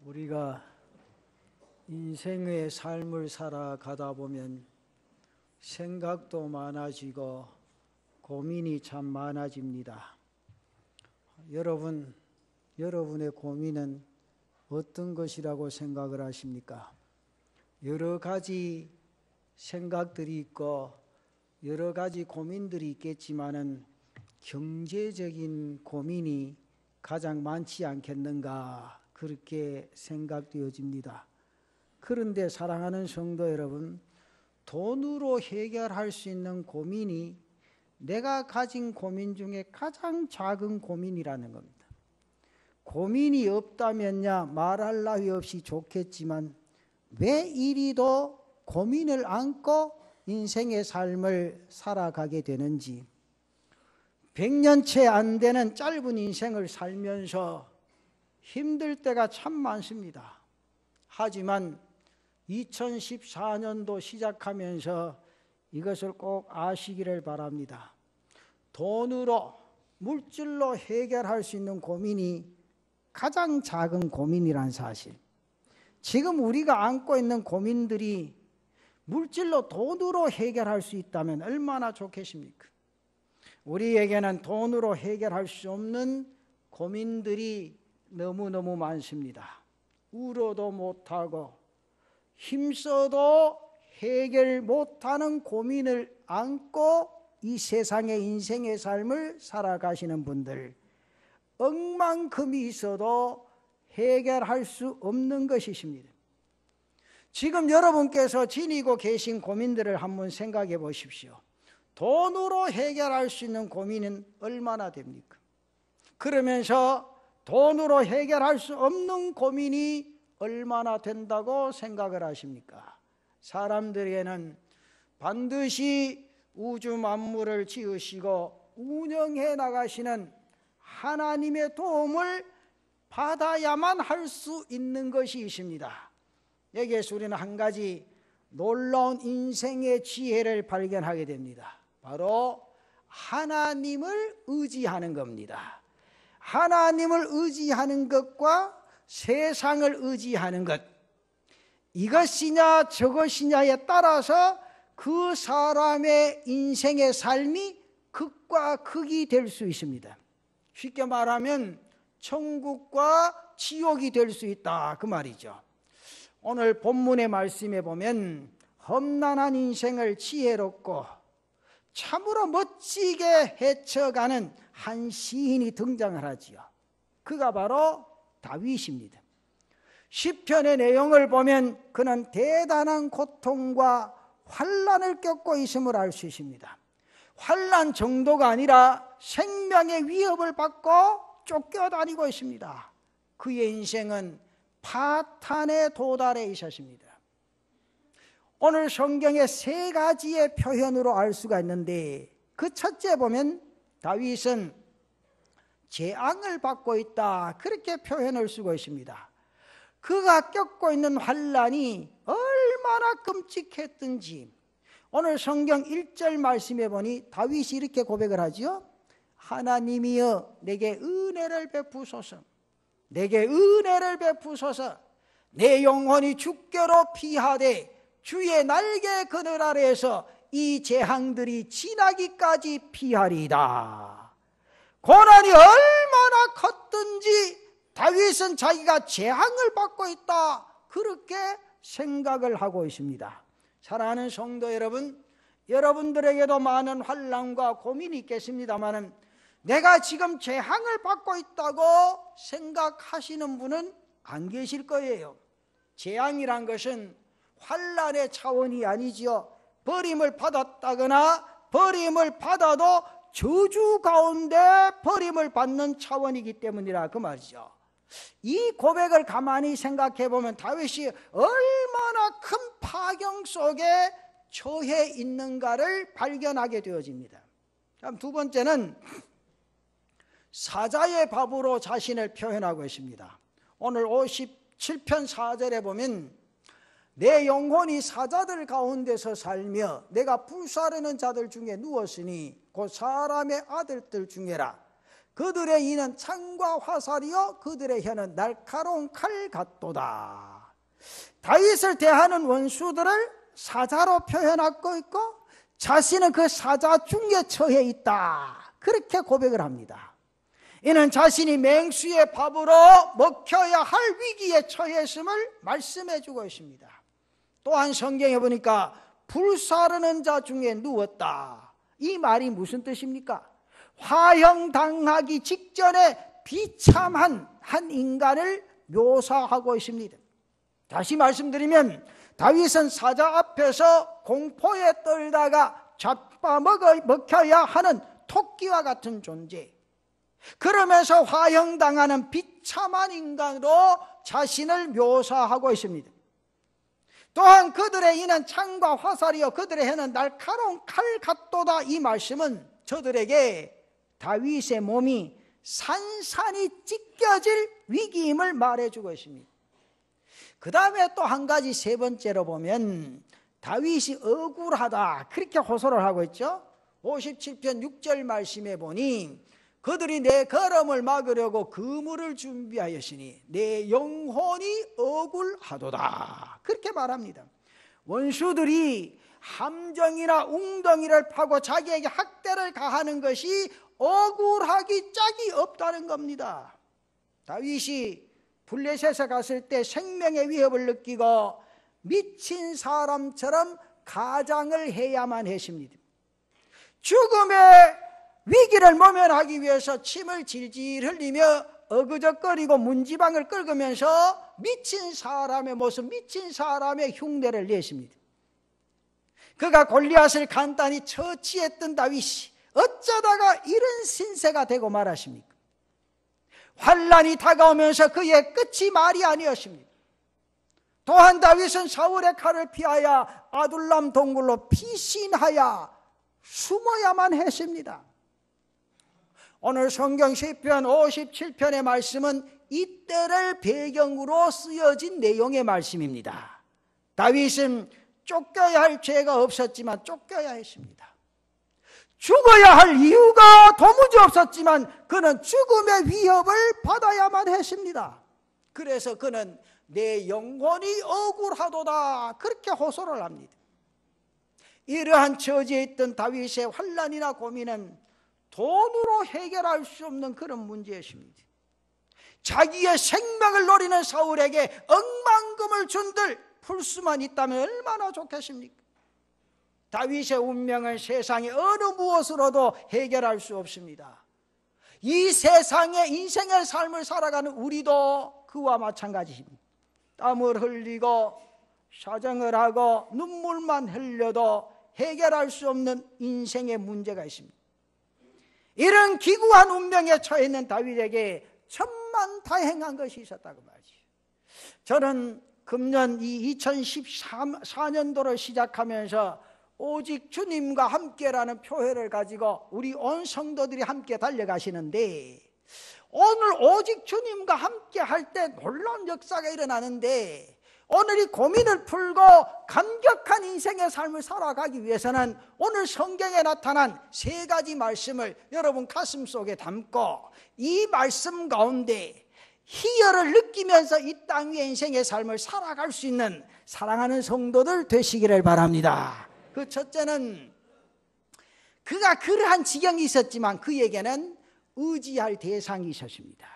우리가 인생의 삶을 살아가다 보면 생각도 많아지고 고민이 참 많아집니다. 여러분의 고민은 어떤 것이라고 생각을 하십니까? 여러 가지 생각들이 있고 여러 가지 고민들이 있겠지만은 경제적인 고민이 가장 많지 않겠는가 그렇게 생각되어집니다. 그런데 사랑하는 성도 여러분, 돈으로 해결할 수 있는 고민이 내가 가진 고민 중에 가장 작은 고민이라는 겁니다. 고민이 없다면야 말할 나위 없이 좋겠지만 왜 이리도 고민을 안고 인생의 삶을 살아가게 되는지, 100년 채 안 되는 짧은 인생을 살면서 힘들 때가 참 많습니다. 하지만 2014년도 시작하면서 이것을 꼭 아시기를 바랍니다. 돈으로, 물질로 해결할 수 있는 고민이 가장 작은 고민이란 사실. 지금 우리가 안고 있는 고민들이 물질로, 돈으로 해결할 수 있다면 얼마나 좋겠습니까? 우리에게는 돈으로 해결할 수 없는 고민들이 너무너무 많습니다. 울어도 못하고 힘써도 해결 못하는 고민을 안고 이 세상의 인생의 삶을 살아가시는 분들, 억만금이 있어도 해결할 수 없는 것이십니다. 지금 여러분께서 지니고 계신 고민들을 한번 생각해 보십시오. 돈으로 해결할 수 있는 고민은 얼마나 됩니까? 그러면서 돈으로 해결할 수 없는 고민이 얼마나 된다고 생각을 하십니까? 사람들에게는 반드시 우주 만물을 지으시고 운영해 나가시는 하나님의 도움을 받아야만 할 수 있는 것이 있습니다. 여기에서 우리는 한 가지 놀라운 인생의 지혜를 발견하게 됩니다. 바로 하나님을 의지하는 겁니다. 하나님을 의지하는 것과 세상을 의지하는 것, 이것이냐 저것이냐에 따라서 그 사람의 인생의 삶이 극과 극이 될 수 있습니다. 쉽게 말하면 천국과 지옥이 될 수 있다, 그 말이죠. 오늘 본문의 말씀에 보면 험난한 인생을 지혜롭고 참으로 멋지게 헤쳐가는 한 시인이 등장을 하지요. 그가 바로 다윗입니다. 시편의 내용을 보면 그는 대단한 고통과 환난을 겪고 있음을 알 수 있습니다. 환난 정도가 아니라 생명의 위협을 받고 쫓겨다니고 있습니다. 그의 인생은 파탄에 도달해 있었습니다. 오늘 성경의 세 가지의 표현으로 알 수가 있는데, 그 첫째 보면 다윗은 재앙을 받고 있다, 그렇게 표현을 쓰고 있습니다. 그가 겪고 있는 환난이 얼마나 끔찍했든지 오늘 성경 1절 말씀에 보니 다윗이 이렇게 고백을 하죠. 하나님이여 내게 은혜를 베푸소서, 내게 은혜를 베푸소서. 내 영혼이 주께로 피하되 주의 날개 그늘 아래에서 이 재앙들이 지나기까지 피하리이다. 고난이 얼마나 컸든지 다윗은 자기가 재앙을 받고 있다, 그렇게 생각을 하고 있습니다. 사랑하는 성도 여러분, 여러분들에게도 많은 환난과 고민이 있겠습니다만 내가 지금 재앙을 받고 있다고 생각하시는 분은 안 계실 거예요. 재앙이란 것은 환난의 차원이 아니지요. 버림을 받았다거나 버림을 받아도 저주 가운데 버림을 받는 차원이기 때문이라 그 말이죠. 이 고백을 가만히 생각해 보면 다윗이 얼마나 큰 파경 속에 처해 있는가를 발견하게 되어집니다. 다음 두 번째는 사자의 밥으로 자신을 표현하고 있습니다. 오늘 57편 4절에 보면 내 영혼이 사자들 가운데서 살며 내가 불사르는 자들 중에 누웠으니 곧 사람의 아들들 중에라. 그들의 이는 창과 화살이요 그들의 혀는 날카로운 칼 같도다. 다윗을 대하는 원수들을 사자로 표현하고 있고 자신은 그 사자 중에 처해 있다, 그렇게 고백을 합니다. 이는 자신이 맹수의 밥으로 먹혀야 할 위기에 처했음을 말씀해 주고 있습니다. 또한 성경에 보니까 불사르는 자 중에 누웠다, 이 말이 무슨 뜻입니까? 화형당하기 직전에 비참한 한 인간을 묘사하고 있습니다. 다시 말씀드리면 다윗은 사자 앞에서 공포에 떨다가 잡아먹혀야 하는 토끼와 같은 존재, 그러면서 화형당하는 비참한 인간으로 자신을 묘사하고 있습니다. 또한 그들의 이는 창과 화살이요 그들의 혀는 날카로운 칼 같도다, 이 말씀은 저들에게 다윗의 몸이 산산이 찢겨질 위기임을 말해주고 있습니다. 그 다음에 또 한 가지, 세 번째로 보면 다윗이 억울하다, 그렇게 호소를 하고 있죠. 57편 6절 말씀에 보니 그들이 내 걸음을 막으려고 그물을 준비하였으니 내 영혼이 억울하도다, 그렇게 말합니다. 원수들이 함정이나 웅덩이를 파고 자기에게 학대를 가하는 것이 억울하기 짝이 없다는 겁니다. 다윗이 블레셋에 갔을 때 생명의 위협을 느끼고 미친 사람처럼 가장을 해야만 했습니다. 죽음의 위기를 모면하기 위해서 침을 질질 흘리며 어그적거리고 문지방을 긁으면서 미친 사람의 모습, 미친 사람의 흉내를 냈습니다. 그가 골리앗을 간단히 처치했던 다윗이 어쩌다가 이런 신세가 되고 말았습니까? 환난이 다가오면서 그의 끝이 말이 아니었습니다. 또한 다윗은 사울의 칼을 피하여 아둘람 동굴로 피신하여 숨어야만 했습니다. 오늘 성경 시편 57편의 말씀은 이때를 배경으로 쓰여진 내용의 말씀입니다. 다윗은 쫓겨야 할 죄가 없었지만 쫓겨야 했습니다. 죽어야 할 이유가 도무지 없었지만 그는 죽음의 위협을 받아야만 했습니다. 그래서 그는 내 영혼이 억울하도다, 그렇게 호소를 합니다. 이러한 처지에 있던 다윗의 환난이나 고민은 돈으로 해결할 수 없는 그런 문제였습니다. 자기의 생명을 노리는 사울에게 억만금을 준들 풀 수만 있다면 얼마나 좋겠습니까? 다윗의 운명은 세상의 어느 무엇으로도 해결할 수 없습니다. 이 세상의 인생의 삶을 살아가는 우리도 그와 마찬가지입니다. 땀을 흘리고 사정을 하고 눈물만 흘려도 해결할 수 없는 인생의 문제가 있습니다. 이런 기구한 운명에 처해 있는 다윗에게 천만다행한 것이 있었다고 말이죠. 저는 금년 이 2014년도를 시작하면서 오직 주님과 함께라는 표현을 가지고 우리 온 성도들이 함께 달려가시는데, 오늘 오직 주님과 함께 할 때 놀라운 역사가 일어나는데, 오늘 이 고민을 풀고 감격한 인생의 삶을 살아가기 위해서는 오늘 성경에 나타난 세 가지 말씀을 여러분 가슴 속에 담고 이 말씀 가운데 희열을 느끼면서 이 땅 위의 인생의 삶을 살아갈 수 있는 사랑하는 성도들 되시기를 바랍니다. 그 첫째는 그가 그러한 지경이 있었지만 그에게는 의지할 대상이 있었습니다.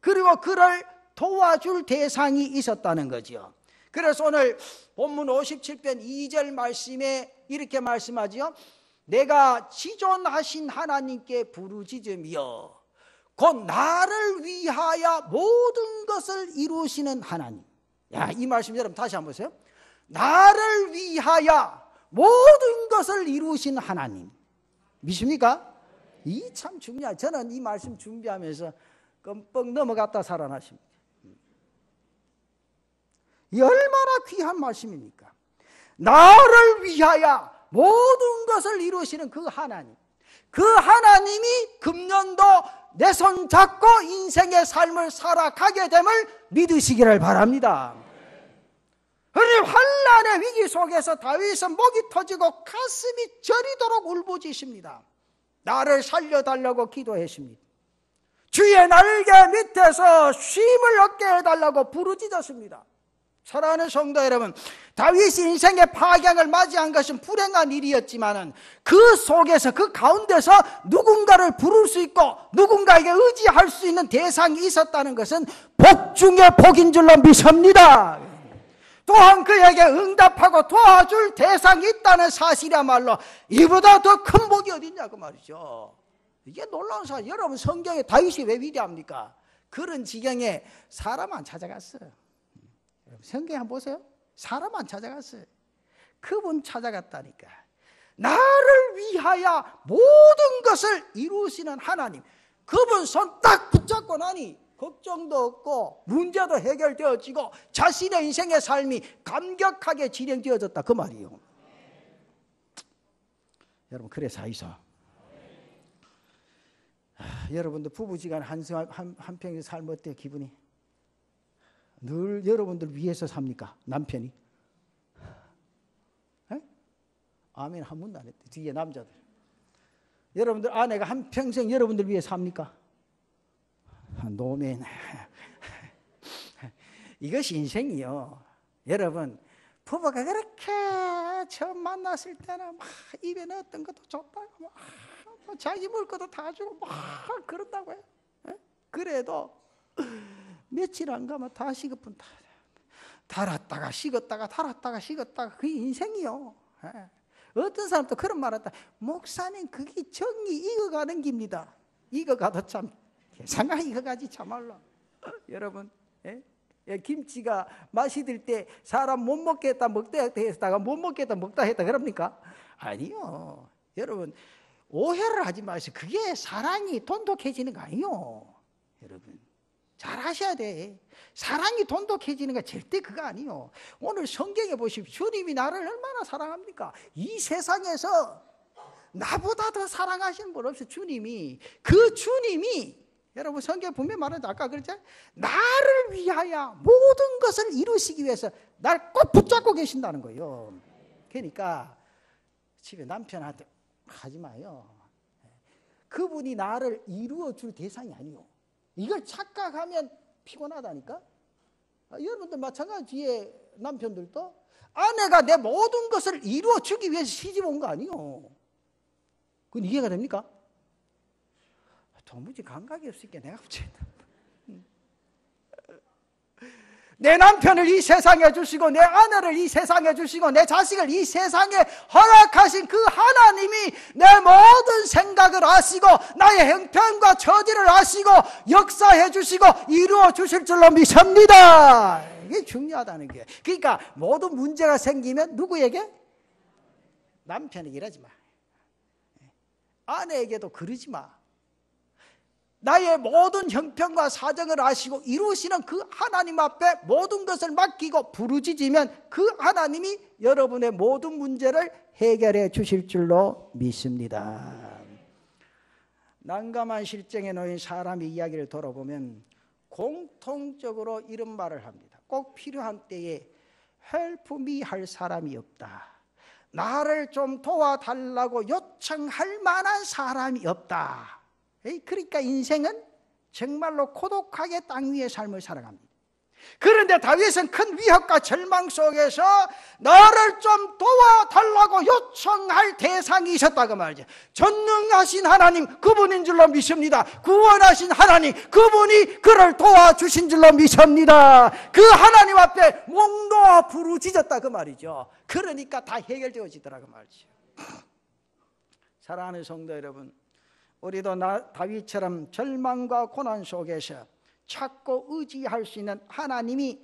그리고 그를 도와줄 대상이 있었다는 거죠. 그래서 오늘 본문 57편 2절 말씀에 이렇게 말씀하지요. 내가 지존하신 하나님께 부르짖으며 곧 나를 위하여 모든 것을 이루시는 하나님. 야, 이 말씀 여러분 다시 한번 보세요. 나를 위하여 모든 것을 이루신 하나님. 믿습니까? 이 참 중요해요. 저는 이 말씀 준비하면서 끔뻑 넘어갔다 살아났습니다. 이 얼마나 귀한 말씀입니까? 나를 위하여 모든 것을 이루시는 그 하나님, 그 하나님이 금년도 내 손 잡고 인생의 삶을 살아가게 됨을 믿으시기를 바랍니다. 그런데 환난의 위기 속에서 다윗은 목이 터지고 가슴이 저리도록 울부짖습니다. 나를 살려달라고 기도했습니다. 주의 날개 밑에서 쉼을 얻게 해달라고 부르짖었습니다. 사랑하는 성도 여러분, 다윗이 인생의 파경을 맞이한 것은 불행한 일이었지만 그 속에서, 그 가운데서 누군가를 부를 수 있고 누군가에게 의지할 수 있는 대상이 있었다는 것은 복 중에 복인 줄로 믿습니다. 또한 그에게 응답하고 도와줄 대상이 있다는 사실이야말로 이보다 더 큰 복이 어딨냐고 말이죠. 이게 놀라운 사실. 여러분, 성경에 다윗이 왜 위대합니까? 그런 지경에 사람 안 찾아갔어요. 성경에 한번 보세요. 사람 안 찾아갔어요. 그분 찾아갔다니까. 나를 위하여 모든 것을 이루시는 하나님, 그분 손 딱 붙잡고 나니 걱정도 없고 문제도 해결되어지고 자신의 인생의 삶이 감격하게 진행되어졌다, 그 말이에요. 여러분, 그래 사이소. 여러분들 부부지간 한평생 살면 어때요? 기분이? 늘 여러분들 위해서 삽니까? 남편이? 에? 아멘 한 번도 안 했대. 뒤에 남자들. 여러분들 아내가 한평생 여러분들 위해 삽니까? 노멘. 이것이 인생이요. 여러분, 부부가 그렇게 처음 만났을 때는 막 입에 넣었던 것도 줬다고 막 자기 먹을 것도 다 주고 막 그런다고요. 그래도 며칠 안 가면 다 식어뿐 달았다가 식었다가 달았다가 식었다가 그게 인생이요. 어떤 사람도 그런 말 한다. 목사님, 그게 정이 익어가는 깁니다. 익어가도 참 세상아 익어가지 참말로. 여러분, 김치가 맛이 들 때 사람 못 먹겠다 먹다 했다가 못 먹겠다 먹다 했다 그럽니까? 아니요. 여러분, 오해를 하지 마세요. 그게 사랑이 돈독해지는 거 아니요. 여러분, 잘 아셔야 돼. 사랑이 돈독해지는 거 절대 그거 아니요. 오늘 성경에 보십시오. 주님이 나를 얼마나 사랑합니까? 이 세상에서 나보다 더 사랑하시는 분 없어요. 주님이. 그 주님이, 여러분 성경에 보면 말하는데 아까 그랬잖아요. 나를 위하여 모든 것을 이루시기 위해서 날 꼭 붙잡고 계신다는 거예요. 그러니까 집에 남편한테 하지 마요. 그분이 나를 이루어줄 대상이 아니요. 이걸 착각하면 피곤하다니까. 여러분들 마찬가지. 뒤에 남편들도 아내가 내 모든 것을 이루어주기 위해서 시집 온 거 아니요. 그건 이해가 됩니까? 도무지 감각이 없으니까 내가 붙였다. 내 남편을 이 세상에 주시고 내 아내를 이 세상에 주시고 내 자식을 이 세상에 허락하신 그 하나님이 내 모든 생각을 아시고 나의 형편과 처지를 아시고 역사해 주시고 이루어 주실 줄로 믿습니다. 이게 중요하다는 거예요. 그러니까 모든 문제가 생기면 누구에게? 남편에게 이러지 마. 아내에게도 그러지 마. 나의 모든 형편과 사정을 아시고 이루시는 그 하나님 앞에 모든 것을 맡기고 부르짖으면 그 하나님이 여러분의 모든 문제를 해결해 주실 줄로 믿습니다. 난감한 실정에 놓인 사람의 이야기를 돌아보면 공통적으로 이런 말을 합니다. 꼭 필요한 때에 help me 할 사람이 없다. 나를 좀 도와달라고 요청할 만한 사람이 없다. 그러니까 인생은 정말로 고독하게 땅 위의 삶을 살아갑니다. 그런데 다윗은 큰 위협과 절망 속에서 나를 좀 도와달라고 요청할 대상이 있었다고 말이죠. 전능하신 하나님, 그분인 줄로 믿습니다. 구원하신 하나님, 그분이 그를 도와주신 줄로 믿습니다. 그 하나님 앞에 목 놓아 부르짖었다 그 말이죠. 그러니까 다 해결되어지더라고 말이죠. 사랑하는 성도 여러분, 우리도 다윗처럼 절망과 고난 속에서 찾고 의지할 수 있는 하나님이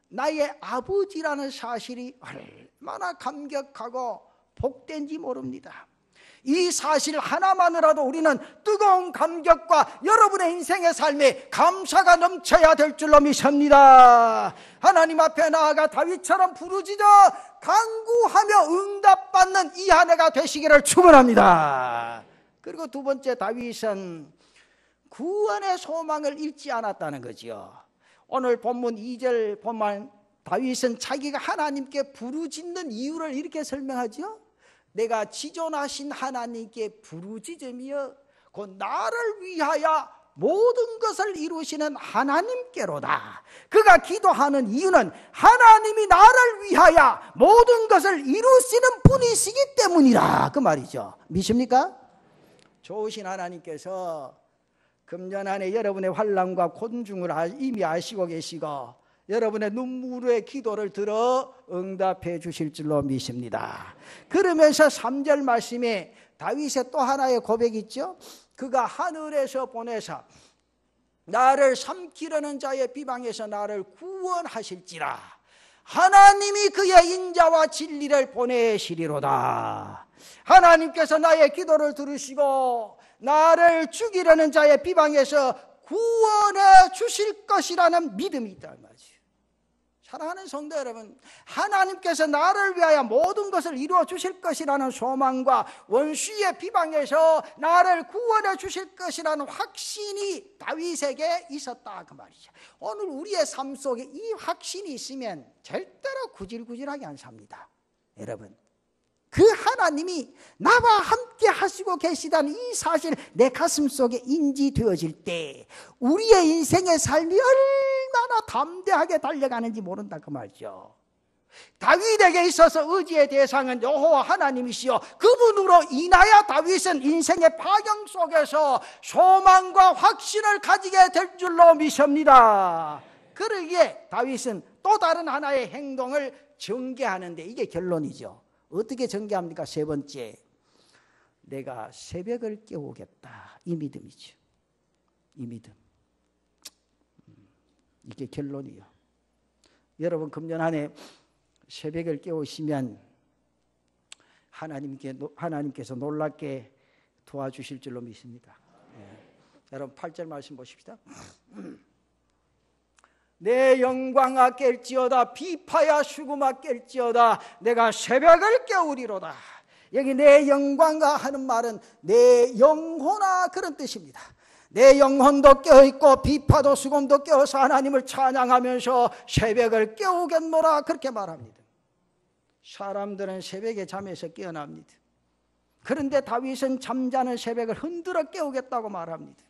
나의 아버지라는 사실이 얼마나 감격하고 복된지 모릅니다. 이 사실 하나만으로도 우리는 뜨거운 감격과 여러분의 인생의 삶에 감사가 넘쳐야 될 줄로 믿습니다. 하나님 앞에 나아가 다윗처럼 부르짖어 간구하며 응답받는 이 한 해가 되시기를 축원합니다. 그리고 두 번째, 다윗은 구원의 소망을 잃지 않았다는 거지요. 오늘 본문 2절 보면 다윗은 자기가 하나님께 부르짖는 이유를 이렇게 설명하죠. 내가 지존하신 하나님께 부르짖으며 곧 나를 위하여 모든 것을 이루시는 하나님께로다. 그가 기도하는 이유는 하나님이 나를 위하여 모든 것을 이루시는 분이시기 때문이라, 그 말이죠. 믿습니까? 좋으신 하나님께서 금년 안에 여러분의 환난과 곤중을 이미 아시고 계시고 여러분의 눈물의 기도를 들어 응답해 주실 줄로 믿습니다. 그러면서 3절 말씀에 다윗의 또 하나의 고백이 있죠. 그가 하늘에서 보내사 나를 삼키려는 자의 비방에서 나를 구원하실지라. 하나님이 그의 인자와 진리를 보내시리로다. 하나님께서 나의 기도를 들으시고 나를 죽이려는 자의 비방에서 구원해 주실 것이라는 믿음이 있단 말이죠. 사랑하는 성도 여러분, 하나님께서 나를 위하여 모든 것을 이루어 주실 것이라는 소망과 원수의 비방에서 나를 구원해 주실 것이라는 확신이 다윗에게 있었다, 그 말이죠. 오늘 우리의 삶 속에 이 확신이 있으면 절대로 구질구질하게 안 삽니다. 여러분, 그 하나님이 나와 함께 하시고 계시다는 이 사실 내 가슴 속에 인지되어질 때 우리의 인생의 삶이 얼마나 담대하게 달려가는지 모른다, 그 말이죠. 다윗에게 있어서 의지의 대상은 여호와 하나님이시요 그분으로 인하여 다윗은 인생의 파경 속에서 소망과 확신을 가지게 될 줄로 믿습니다. 그러기에 다윗은 또 다른 하나의 행동을 전개하는데 이게 결론이죠. 어떻게 전개합니까? 세 번째, 내가 새벽을 깨우겠다. 이 믿음이죠. 이 믿음. 이게 결론이요. 여러분 금년 안에 새벽을 깨우시면 하나님께서 놀랍게 도와주실 줄로 믿습니다. 여러분 8절 말씀 보십시다. 내 영광아 깰지어다 비파야 수금아 깰지어다 내가 새벽을 깨우리로다. 여기 내 영광아 하는 말은 내 영혼아 그런 뜻입니다. 내 영혼도 깨어있고 비파도 수금도 깨어서 하나님을 찬양하면서 새벽을 깨우겠노라 그렇게 말합니다. 사람들은 새벽에 잠에서 깨어납니다. 그런데 다윗은 잠자는 새벽을 흔들어 깨우겠다고 말합니다.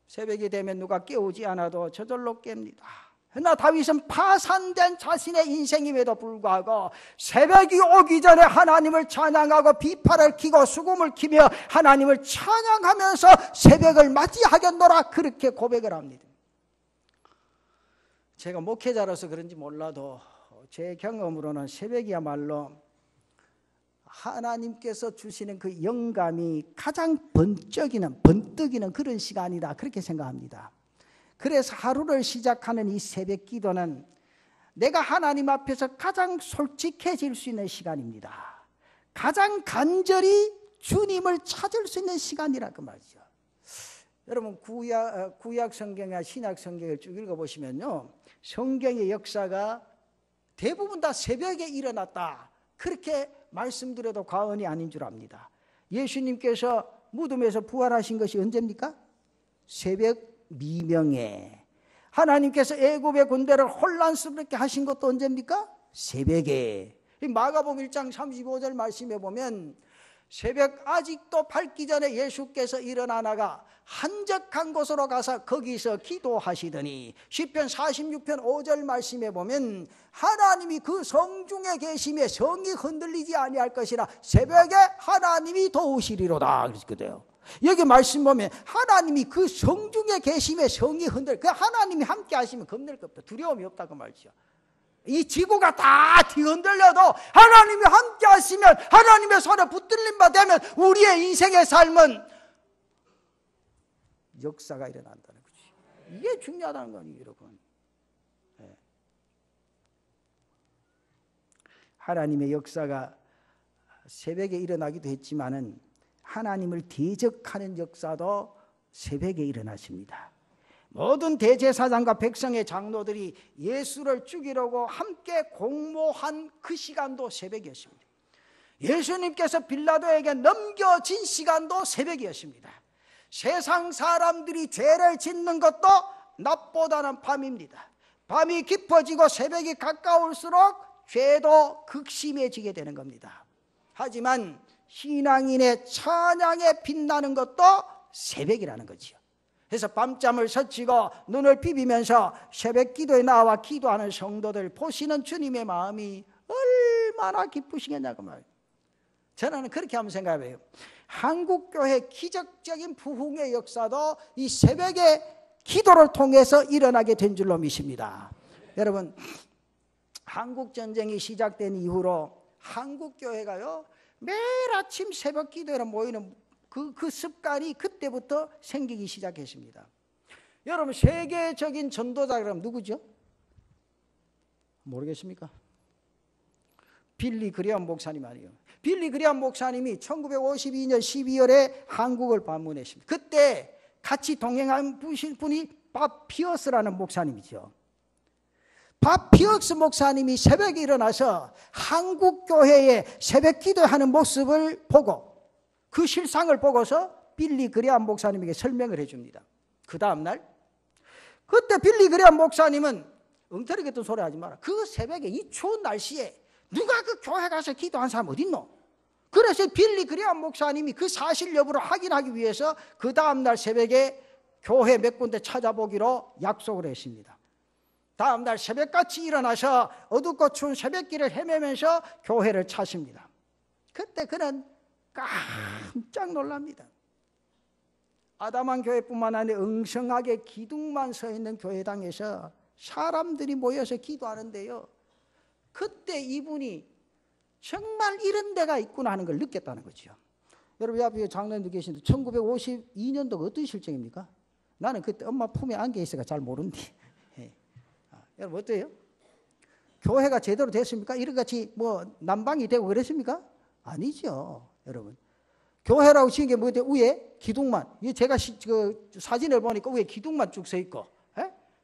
새벽이 되면 누가 깨우지 않아도 저절로 깹니다. 그러나 다윗은 파산된 자신의 인생임에도 불구하고 새벽이 오기 전에 하나님을 찬양하고 비파를 키고 수금을 키며 하나님을 찬양하면서 새벽을 맞이하겠노라 그렇게 고백을 합니다. 제가 목회자로서 그런지 몰라도 제 경험으로는 새벽이야말로 하나님께서 주시는 그 영감이 가장 번뜩이는 그런 시간이다 그렇게 생각합니다. 그래서 하루를 시작하는 이 새벽 기도는 내가 하나님 앞에서 가장 솔직해질 수 있는 시간입니다. 가장 간절히 주님을 찾을 수 있는 시간이라 그 말이죠. 여러분 구약 성경이나 신약 성경을 쭉 읽어보시면요, 성경의 역사가 대부분 다 새벽에 일어났다 그렇게 말씀드려도 과언이 아닌 줄 압니다. 예수님께서 무덤에서 부활하신 것이 언제입니까? 새벽 미명에. 하나님께서 애굽의 군대를 혼란스럽게 하신 것도 언제입니까? 새벽에. 마가복음 1장 35절 말씀에 보면 새벽 아직도 밝기 전에 예수께서 일어나다가 한적한 곳으로 가서 거기서 기도하시더니 시편 46편 5절 말씀에 보면 하나님이 그 성중에 계심에 성이 흔들리지 아니할 것이라 새벽에 하나님이 도우시리로다 그랬거든요. 여기 말씀 보면 하나님이 그 성중에 계심에 성이 그 하나님이 함께 하시면 겁낼 거 없다. 두려움이 없다 그 말이죠. 이 지구가 다 뒤흔들려도 하나님이 함께 하시면 하나님의 손에 붙들림 바 되면 우리의 인생의 삶은 역사가 일어난다는 거지. 이게 중요하다는 거니 여러분. 네. 하나님의 역사가 새벽에 일어나기도 했지만은 하나님을 대적하는 역사도 새벽에 일어나십니다. 모든 대제사장과 백성의 장로들이 예수를 죽이려고 함께 공모한 그 시간도 새벽이었습니다. 예수님께서 빌라도에게 넘겨진 시간도 새벽이었습니다. 세상 사람들이 죄를 짓는 것도 낮보다는 밤입니다. 밤이 깊어지고 새벽이 가까울수록 죄도 극심해지게 되는 겁니다. 하지만 신앙인의 찬양에 빛나는 것도 새벽이라는 거지요. 해서 밤잠을 설치고 눈을 비비면서 새벽 기도에 나와 기도하는 성도들 보시는 주님의 마음이 얼마나 기쁘시겠냐고 말이에요. 저는 그렇게 한번 생각해요. 한국교회 기적적인 부흥의 역사도 이 새벽의 기도를 통해서 일어나게 된 줄로 믿습니다. 여러분, 한국전쟁이 시작된 이후로 한국교회가요 매일 아침 새벽 기도에 모이는 그 습관이 그때부터 생기기 시작했습니다. 여러분, 세계적인 전도자 그러면 누구죠? 모르겠습니까? 빌리 그레엄 목사님 아니에요. 빌리 그레엄 목사님이 1952년 12월에 한국을 방문했습니다. 그때 같이 동행한 분이 밥 피어스라는 목사님이죠. 밥 피어스 목사님이 새벽에 일어나서 한국교회의 새벽 기도하는 모습을 보고 그 실상을 보고서 빌리 그레엄 목사님에게 설명을 해줍니다. 그 다음날 그때 빌리 그레엄 목사님은 엉터리 같은 소리 하지 마라. 그 새벽에 이 추운 날씨에 누가 그 교회 가서 기도한 사람 어디 있노? 그래서 빌리 그레엄 목사님이 그 사실 여부를 확인하기 위해서 그 다음날 새벽에 교회 몇 군데 찾아보기로 약속을 했습니다. 다음날 새벽같이 일어나서 어둡고 추운 새벽길을 헤매면서 교회를 찾습니다. 그때 그는 깜짝 놀랍니다. 아담한 교회뿐만 아니라 엉성하게 기둥만 서 있는 교회당에서 사람들이 모여서 기도하는데요, 그때 이분이 정말 이런 데가 있구나 하는 걸 느꼈다는 거죠. 여러분 앞에 장로님도 계신데 1952년도가 어떤 실정입니까? 나는 그때 엄마 품에 안겨 있어가 잘 모른디. 여러분 어때요? 교회가 제대로 됐습니까? 이런같이 뭐 난방이 되고 그랬습니까? 아니죠. 여러분, 교회라고 지은 게 뭐예요? 위에 기둥만, 제가 그 사진을 보니까 위에 기둥만 쭉 서 있고,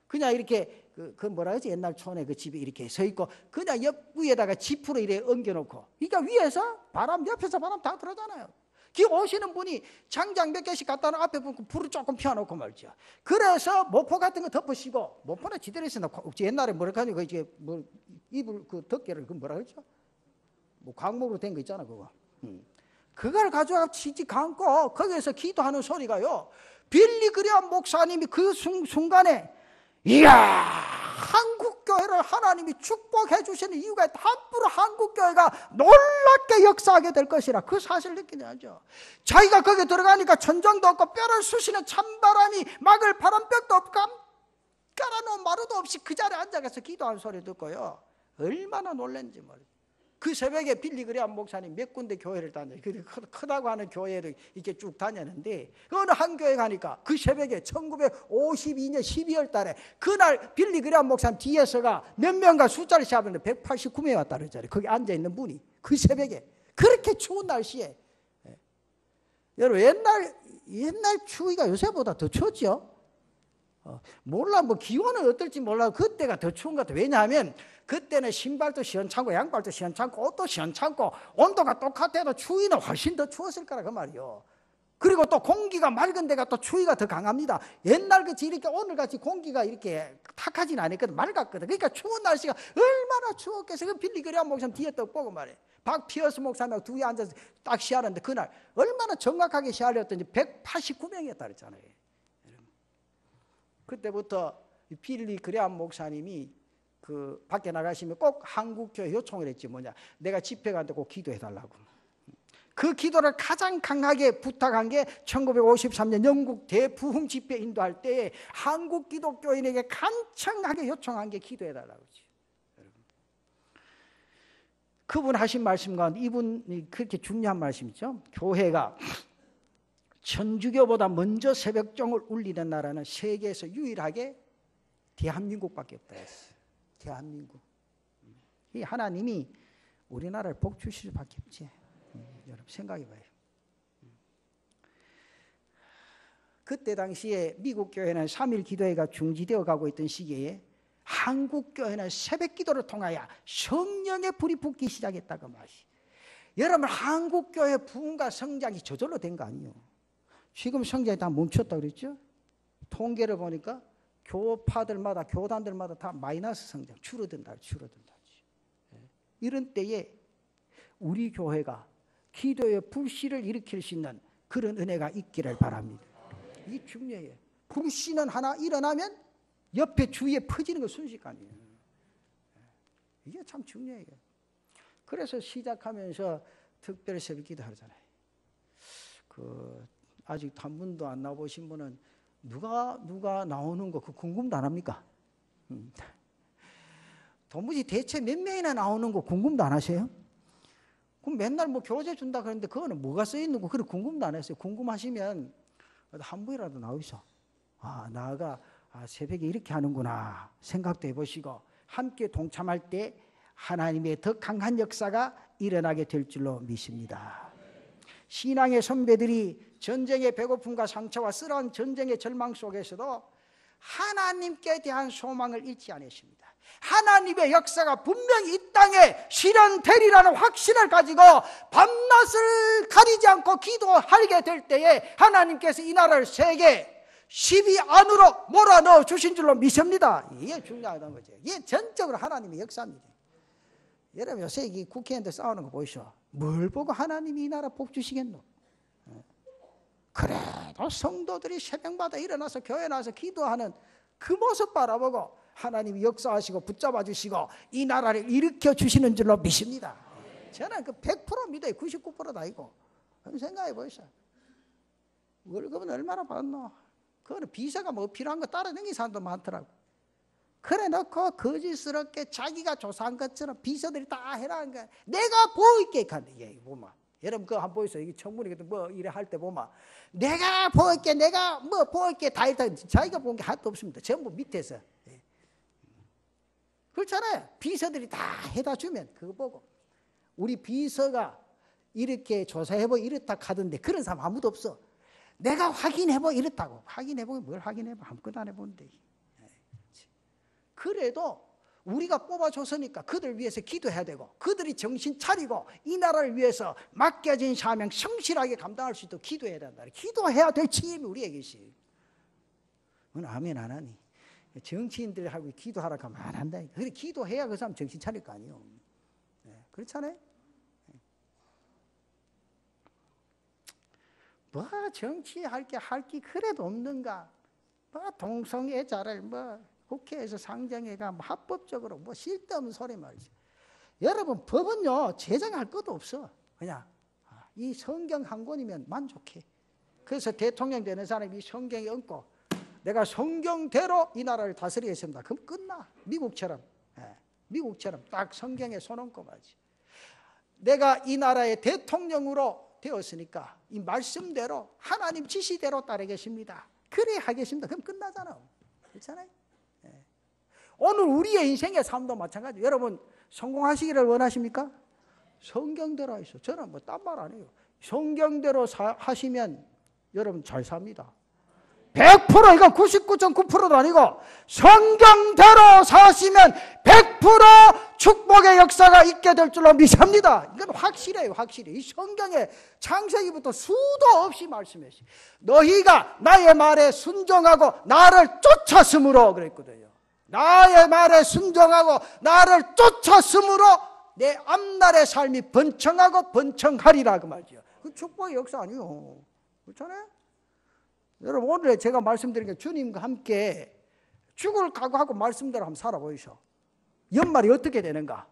그냥 이렇게 그 뭐라 하지? 옛날 촌에 그 집에 이렇게 서 있고, 그냥 옆 위에다가 지프로 이렇게 엉겨놓고, 그러니까 위에서 바람, 옆에서 바람 다 들어오잖아요. 기 오시는 분이 장작 몇 개씩 갖다 놓고 앞에 불을 조금 피워놓고 말이죠. 그래서 모포 같은 거 덮으시고, 모포나 지대로 있으나 옛날에 뭐랄까 하니 그 이제 뭐 이불 그 덮개를 그 뭐라 그러죠? 뭐 광목으로 된 거 있잖아 그거. 그걸 가져가 치지 감고 거기에서 기도하는 소리가요, 빌리 그레엄 목사님이 그 순간에 이야, 한국교회를 하나님이 축복해 주시는 이유가 있다. 함부로 한국교회가 놀랍게 역사하게 될 것이라 그 사실을 느끼냐죠. 자기가 거기에 들어가니까 천정도 없고 뼈를 쑤시는 찬바람이 막을 바람벽도 없고 깔아놓은 마루도 없이 그 자리에 앉아서 기도하는 소리 듣고요, 얼마나 놀랐는지 말이에요. 그 새벽에 빌리 그레엄 목사님 몇 군데 교회를 다녀요. 크다고 하는 교회를 이렇게 쭉 다녔는데, 어느 한 교회 가니까 그 새벽에 1952년 12월 달에 그날 빌리 그레엄 목사님 뒤에서가 몇 명과 숫자를 세었는데 189명이 왔다 그랬잖아요. 거기 앉아있는 분이 그 새벽에 그렇게 추운 날씨에. 여러분 옛날 추위가 요새보다 더 추웠죠. 몰라 뭐 기온은 어떨지 몰라도 그때가 더 추운 것 같아요. 왜냐하면 그때는 신발도 시원찮고 양발도 시원찮고 옷도 시원찮고 온도가 똑같아도 추위는 훨씬 더 추웠을 거라 그 말이요. 그리고 또 공기가 맑은 데가 또 추위가 더 강합니다. 옛날같이 이렇게 오늘같이 공기가 이렇게 탁하진 않았거든. 맑았거든. 그러니까 추운 날씨가 얼마나 추웠겠어. 그 빌리 그레엄 목사님 뒤에 또 보고 말해. 박 피어스 목사님하고 둘이 앉아서 딱 시하는데 그날 얼마나 정확하게 시하렸던지 189명이었다 그랬잖아요. 그때부터 빌리 그레엄 목사님이 그 밖에 나가시면 꼭 한국교회 요청을 했지. 뭐냐, 내가 집회 가는데 꼭 기도해달라고. 그 기도를 가장 강하게 부탁한 게 1953년 영국 대부흥 집회 인도할 때 한국 기독교인에게 간청하게 요청한 게 기도해달라고. 그분 하신 말씀 가운데 이분이 그렇게 중요한 말씀이죠. 교회가 천주교보다 먼저 새벽종을 울리는 나라는 세계에서 유일하게 대한민국밖에 없다 했어요. 대한민국. 이 하나님이 우리나라를 복 주실 수밖에 없지. 여러분 생각해봐요. 그때 당시에 미국 교회는 3일 기도회가 중지되어 가고 있던 시기에 한국 교회는 새벽 기도를 통하여 성령의 불이 붙기 시작했다고 말이. 여러분 한국 교회 부흥과 성장이 저절로 된 거 아니에요. 지금 성장이 다 멈췄다 그랬죠? 통계를 보니까 교파들마다 교단들마다 다 마이너스 성장, 줄어든다. 이런 때에 우리 교회가 기도의 불씨를 일으킬 수 있는 그런 은혜가 있기를 바랍니다. 이게 중요해요. 불씨는 하나 일어나면 옆에 주위에 퍼지는 거 순식간이에요. 이게 참 중요해요. 그래서 시작하면서 특별히 새벽기도 하잖아요. 아직 한 분도 안 나와보신 분은 누가 나오는 거 그 궁금도 안 합니까? 도무지 대체 몇 명이나 나오는 거 궁금도 안 하세요? 그럼 맨날 뭐 교재 준다 그러는데 그거는 뭐가 써 있는 거 그래 궁금도 안 했어요. 궁금하시면 한 분이라도 나오셔. 나가 새벽에 이렇게 하는구나 생각도 해보시고 함께 동참할 때 하나님의 더 강한 역사가 일어나게 될 줄로 믿습니다. 신앙의 선배들이 전쟁의 배고픔과 상처와 쓰라운 전쟁의 절망 속에서도 하나님께 대한 소망을 잃지 않으십니다. 하나님의 역사가 분명히 이 땅에 실현되리라는 확신을 가지고 밤낮을 가리지 않고 기도하게 될 때에 하나님께서 이 나라를 세계 10위 안으로 몰아넣어 주신 줄로 믿습니다. 이게 중요하다는 거죠. 이게 전적으로 하나님의 역사입니다. 여러분 요새 이 국회의원들 싸우는 거 보이시오. 뭘 보고 하나님이 이 나라 복 주시겠노? 그래도 성도들이 새벽마다 일어나서 교회 나와서 기도하는 그 모습 바라보고 하나님이 역사하시고 붙잡아 주시고 이 나라를 일으켜 주시는 줄로 믿습니다. 저는 그 100% 믿어요. 99%도 아니고. 생각해 보시오. 월급은 얼마나 받노? 그거는 비서가 뭐 필요한 거 따라다니는 사람도 많더라고. 그래 놓고 거짓스럽게 자기가 조사한 것처럼 비서들이 다 해라는 거야. 내가 보일게 간대. 보면 여러분 그거 한번 보이세요. 이게 청문회도 뭐 이래 할 때 보면 내가 보일게, 내가 뭐 보일게 다 일단 자기가 본 게 하나도 없습니다. 전부 밑에서. 그렇잖아요. 비서들이 다 해다 주면 그거 보고 우리 비서가 이렇게 조사해보고 이렇다 하던데 그런 사람 아무도 없어. 내가 확인해보고 이렇다고. 확인해보고 뭘 확인해봐. 아무것도 안 해보는데. 그래도 우리가 뽑아줬으니까 그들 위해서 기도해야 되고 그들이 정신 차리고 이 나라를 위해서 맡겨진 사명 성실하게 감당할 수 있도록 기도해야 된다. 기도해야 될 책임이 우리에게 있어요. 오늘 아멘 안 하니? 정치인들하고 기도하라고 하면 안 한다. 그래 기도해야 그 사람 정신 차릴 거 아니에요. 그렇잖아요. 뭐 정치할 게 그래도 없는가? 뭐 동성애자를 뭐 국회에서 상정해가 뭐 합법적으로 뭐 쓸데없는 소리 말이지. 여러분 법은요 제정할 것도 없어. 그냥 이 성경 한 권이면 만족해. 그래서 대통령 되는 사람이 이 성경에 얹고 내가 성경대로 이 나라를 다스리겠습니다. 그럼 끝나. 미국처럼. 미국처럼 딱 성경에 손 얹고 말이지. 내가 이 나라의 대통령으로 되었으니까 이 말씀대로 하나님 지시대로 따르겠습니다. 그래 하겠습니다. 그럼 끝나잖아. 그렇잖아요. 오늘 우리의 인생의 삶도 마찬가지. 여러분 성공하시기를 원하십니까? 성경대로 하시오. 저는 뭐 딴 말 안 해요. 성경대로 하시면 여러분 잘 삽니다. 100% 이건 99.9%도 아니고 성경대로 사시면 100% 축복의 역사가 있게 될 줄로 믿습니다. 이건 확실해요. 확실히. 이 성경에 창세기부터 수도 없이 말씀했어요. 너희가 나의 말에 순종하고 나를 쫓았으므로 그랬거든요. 나의 말에 순종하고 나를 쫓았으므로 내 앞날의 삶이 번창하고 번창하리라 그 말이죠. 그 축복의 역사 아니에요. 그렇잖아요? 여러분 오늘 제가 말씀드린 게 주님과 함께 죽을 각오하고 말씀대로 한번 살아보이소. 연말이 어떻게 되는가?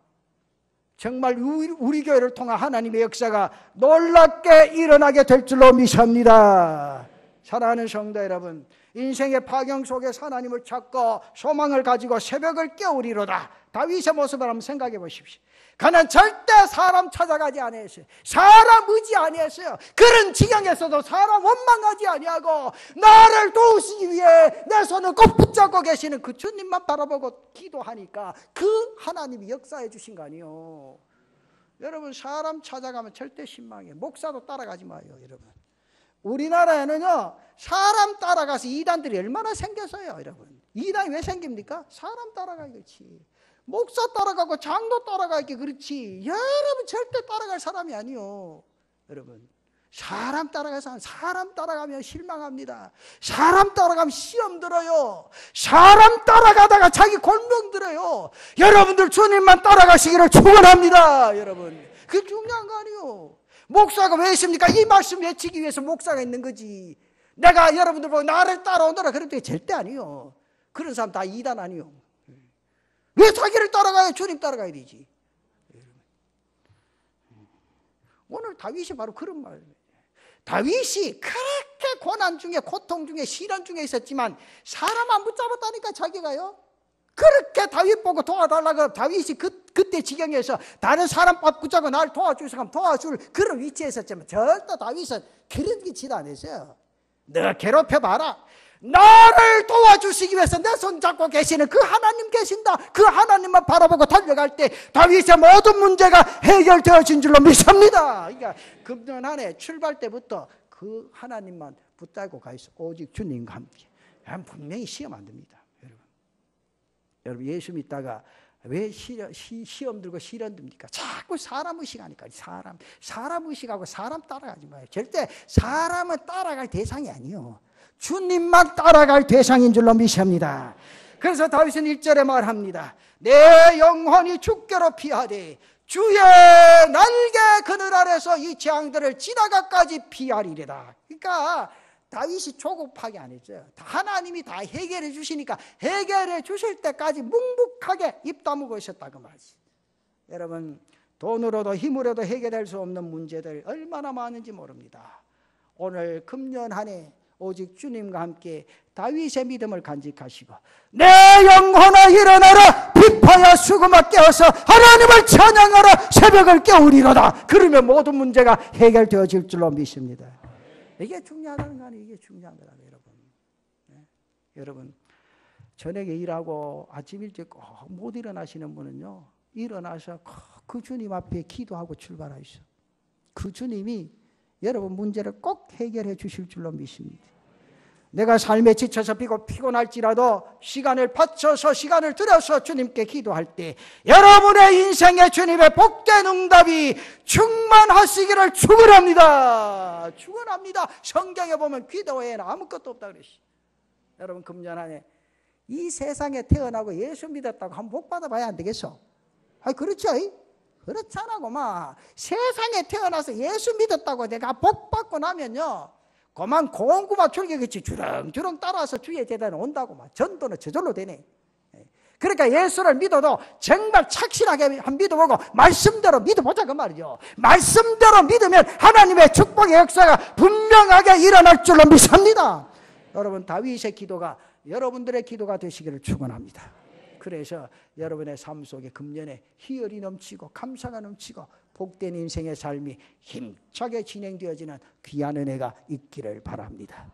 정말 우리 교회를 통한 하나님의 역사가 놀랍게 일어나게 될 줄로 믿습니다. 사랑하는 성도 여러분, 인생의 파경 속에서 하나님을 찾고 소망을 가지고 새벽을 깨우리로다. 다윗의 모습을 한번 생각해 보십시오. 그는 절대 사람 찾아가지 아니했어요. 사람 의지 아니했어요. 그런 지경에서도 사람 원망하지 아니하고 나를 도우시기 위해 내 손을 꼭 붙잡고 계시는 그 주님만 바라보고 기도하니까 그 하나님이 역사해 주신 거 아니에요. 여러분 사람 찾아가면 절대 실망해요. 목사도 따라가지 마요. 여러분 우리나라에는요 사람 따라가서 이단들이 얼마나 생겼어요. 여러분 이단이 왜 생깁니까? 사람 따라가기 그렇지. 목사 따라가고 장로 따라가기 그렇지. 여러분 절대 따라갈 사람이 아니요. 여러분 사람 따라가서 사람 따라가면 실망합니다. 사람 따라가면 시험 들어요. 사람 따라가다가 자기 골병 들어요. 여러분들 주님만 따라가시기를 축원합니다. 여러분 그게 중요한 거 아니에요. 목사가 왜 있습니까? 이 말씀 외치기 위해서 목사가 있는 거지. 내가 여러분들 보고 나를 따라오너라 그럴 때 절대 아니요. 그런 사람 다 이단 아니요. 왜 자기를 따라가요? 주님 따라가야 되지. 오늘 다윗이 바로 그런 말이에요. 다윗이 그렇게 고난 중에 고통 중에 시련 중에 있었지만 사람 안 붙잡았다니까 자기가요. 그렇게 다윗 보고 도와달라고 다윗이 그때 지경에서 다른 사람 붙잡고 날 도와줄 사람 도와줄 그런 위치에 있었지만 절대 다윗은 그런 짓을 안 했어요. 내가 괴롭혀봐라. 나를 도와주시기 위해서 내 손 잡고 계시는 그 하나님 계신다. 그 하나님만 바라보고 달려갈 때 다윗의 모든 문제가 해결되어진 줄로 믿습니다. 그러니까 금년 한 해 출발 때부터 그 하나님만 붙잡고 가 있어. 오직 주님과 함께. 분명히 시험 안 됩니다. 여러분 예수 믿다가 왜 시험 들고 시련 듭니까? 자꾸 사람 의식하니까. 사람 의식하고 사람 따라가지 마요. 절대 사람은 따라갈 대상이 아니요. 주님만 따라갈 대상인 줄로 믿습니다. 그래서 다윗은 1절에 말합니다. 내 영혼이 죽게로 피하되 주의 날개 그늘 아래서 이 재앙들을 지나가까지 피하리이다. 그러니까 다윗이 조급하게 안 했어요. 하나님이 다 해결해 주시니까 해결해 주실 때까지 묵묵하게 입 다물고 있었다 그 말이지. 여러분 돈으로도 힘으로도 해결할 수 없는 문제들 얼마나 많은지 모릅니다. 오늘 금년 한 해 오직 주님과 함께 다윗의 믿음을 간직하시고 내 영혼아 일어나라 비파야 수금아 깨어서 하나님을 찬양하라 새벽을 깨우리로다. 그러면 모든 문제가 해결되어질 줄로 믿습니다. 이게 중요하다는 거 아니에요. 이게 중요한 거다 여러분. 네? 여러분 저녁에 일하고 아침 일찍 꼭 못 일어나시는 분은요 일어나서 그 주님 앞에 기도하고 출발하시오. 그 주님이 여러분 문제를 꼭 해결해 주실 줄로 믿습니다. 내가 삶에 지쳐서 피곤할지라도 시간을 바쳐서 시간을 들여서 주님께 기도할 때 여러분의 인생에 주님의 복된 응답이 충만하시기를 축원합니다. 축원합니다. 성경에 보면 기도 외에는 아무것도 없다 그랬어요. 여러분 금년 한 해 이 세상에 태어나고 예수 믿었다고 한번 복 받아봐야 안 되겠어? 그렇죠? 그렇잖아고 막 세상에 태어나서 예수 믿었다고 내가 복 받고 나면요 그만 고운구만 출격했지 주렁주렁 따라서 주의 재단에 온다고 막 전도는 저절로 되네. 그러니까 예수를 믿어도 정말 착실하게 믿어보고 말씀대로 믿어보자 그 말이죠. 말씀대로 믿으면 하나님의 축복의 역사가 분명하게 일어날 줄로 믿습니다. 여러분 다윗의 기도가 여러분들의 기도가 되시기를 축원합니다. 그래서 여러분의 삶 속에 금년에 희열이 넘치고 감사가 넘치고 복된 인생의 삶이 힘차게 진행되어지는 귀한 은혜가 있기를 바랍니다.